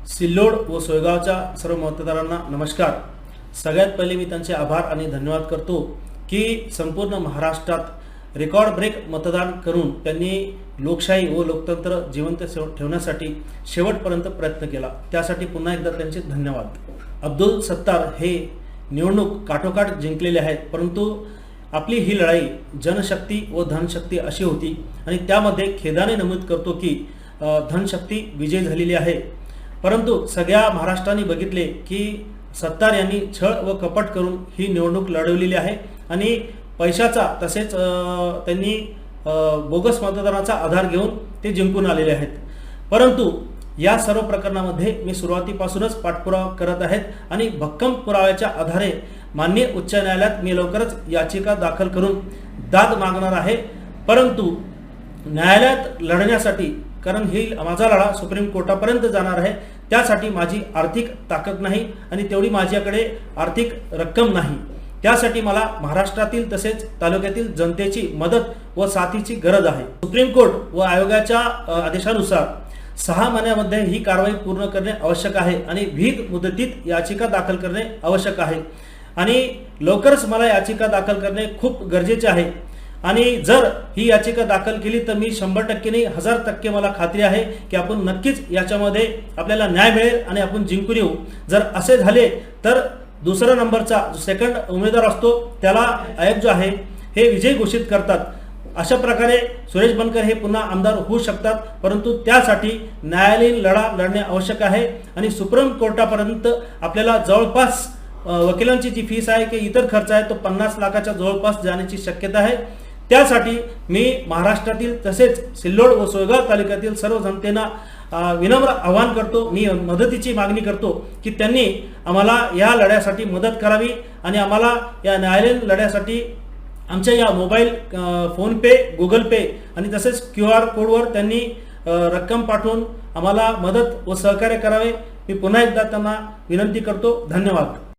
सिल्लोड व सोयगावच्या सर्व मतदारांना नमस्कार। सगळ्यात पहिले मी त्यांचे आभार आणि धन्यवाद करतो की संपूर्ण महाराष्ट्रात रेकॉर्ड ब्रेक मतदान करून त्यांनी लोकशाही व लोकतंत्र जिवंत ठेवण्यासाठी शेवटपर्यंत प्रयत्न केला। त्यासाठी पुन्हा एकदा त्यांचे धन्यवाद। अब्दुल सत्तार हे निवडणूक काठोकाठ जिंकलेले आहेत, परंतु आपली ही लढाई जनशक्ती व धनशक्ती अशी होती आणि त्यामध्ये खेदाने नमूद करतो की धनशक्ती विजय झालेली आहे। परंतु सगळ्या महाराष्ट्राने बघितले की सत्तार यांनी छळ व कपट करून ही निवडणूक लढवलेली आहे आणि पैशाचा तसेच त्यांनी बोगस मतदारांचा आधार घेऊन ते जिंकून आलेले आहेत। परंतु या सर्व प्रकरणामध्ये मी सुरुवातीपासूनच पाठपुरावा करत आहेत आणि भक्कम पुराव्याच्या आधारे माननीय उच्च न्यायालयात मी लवकरच याचिका दाखल करून दाद मागणार आहे। परंतु न्यायालयात लढण्यासाठी, कारण ही माझा लढा सुप्रीम कोर्टापर्यंत जाणार आहे, त्यासाठी माझी आर्थिक ताकद नाही आणि तेवढी माझ्याकडे आर्थिक रक्कम नाही। त्यासाठी मला महाराष्ट्रातील तसेच तालुक्यातील जनतेची मदत व साथीची गरज आहे। सुप्रीम कोर्ट व आयोगाच्या आदेशानुसार 6 महिन्यामध्ये ही कारवाई पूर्ण करणे आवश्यक आहे आणि विहित मुदतीत याचिका दाखल करणे आवश्यक आहे आणि लवकरच मला याचिका दाखल करणे खूप गरजेचे आहे। आणि जर ही याचिका दाखल केली तर मी 100% नाही 1000% मला खात्री आहे की आपण नक्कीच याच्यामध्ये आपल्याला न्याय मिळेल आणि आपण जिंकून येऊ। जर असे झाले तर दुसरा नंबरचा जो सेकंड उमेदवार असतो त्याला आयोग जो आहे हे विजयी घोषित करतात। अशा प्रकारे सुरेश बनकर हे पुन्हा आमदार होऊ शकतात, परंतु त्यासाठी न्यायालयीन लढा लढणे आवश्यक आहे आणि सुप्रीम कोर्टापर्यंत आपल्याला जवळपास वकिलांची जी फीस आहे की इतर खर्च आहे तो 50 लाखाच्या जवळपास जाण्याची शक्यता आहे। त्यासाठी मी महाराष्ट्रातील तसेच सिल्लोड व सोयगाव तालुक्यातील सर्व जनतेला विनम्र आवाहन करतो, मी मदतीची मागणी करतो की त्यांनी आम्हाला या लढ्यासाठी मदत करावी आणि आम्हाला या न्यायालयीन लढ्यासाठी आमच्या या मोबाईल फोन पे, गुगल पे आणि तसेच QR कोडवर त्यांनी रक्कम पाठवून आम्हाला मदत व सहकार्य करावे। मी पुन्हा एकदा त्यांना विनंती करतो। धन्यवाद।